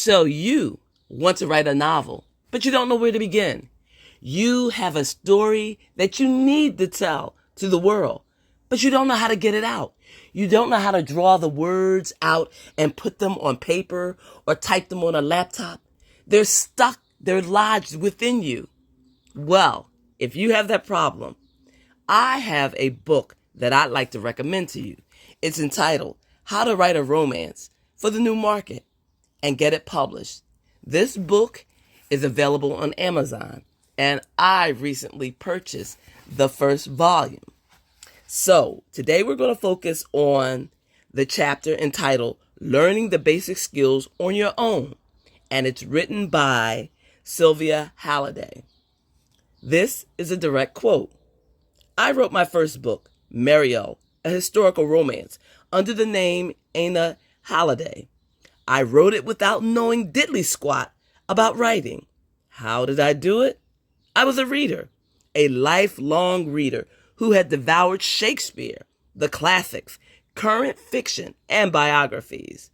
So you want to write a novel, but you don't know where to begin. You have a story that you need to tell to the world, but you don't know how to get it out. You don't know how to draw the words out and put them on paper or type them on a laptop. They're stuck, they're lodged within you. Well, if you have that problem, I have a book that I'd like to recommend to you. It's entitled How to Write a Romance for the New Market and Get It Published. This book is available on Amazon, and I recently purchased the first volume. So today we're going to focus on the chapter entitled Learning the Basic Skills on Your Own, and it's written by Sylvia Halliday. This is a direct quote. I wrote my first book, Mariel, a historical romance, under the name Aina Halliday. I wrote it without knowing Diddy-Swaut about writing. How did I do it? I was a reader, a lifelong reader who had devoured Shakespeare, the classics, current fiction, and biographies.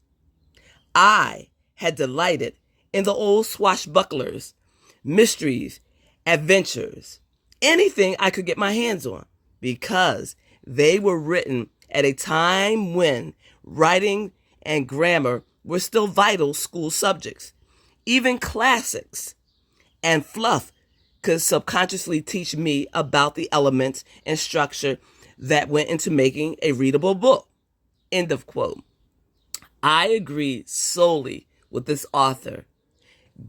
I had delighted in the old swashbucklers, mysteries, adventures, anything I could get my hands on, because they were written at a time when writing and grammar were still vital school subjects. Even classics and fluff could subconsciously teach me about the elements and structure that went into making a readable book. End of quote. I agree solely with this author.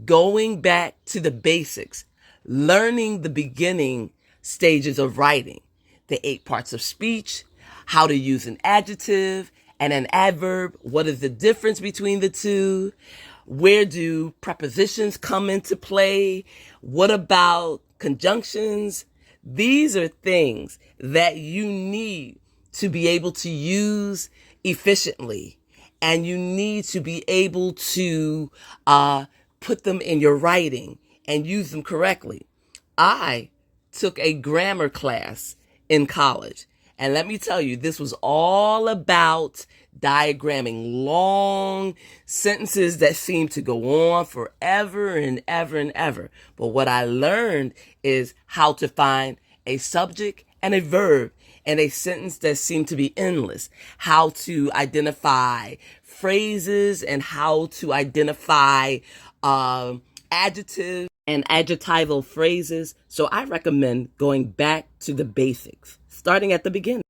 Going back to the basics, learning the beginning stages of writing, the 8 parts of speech, how to use an adjective and an adverb, what is the difference between the two, where do prepositions come into play, what about conjunctions? These are things that you need to be able to use efficiently, and you need to be able to put them in your writing and use them correctly. I took a grammar class in college, and let me tell you, this was all about diagramming long sentences that seem to go on forever and ever and ever. But what I learned is how to find a subject and a verb in a sentence that seemed to be endless, how to identify phrases and how to identify adjectives and adjectival phrases. So I recommend going back to the basics, starting at the beginning.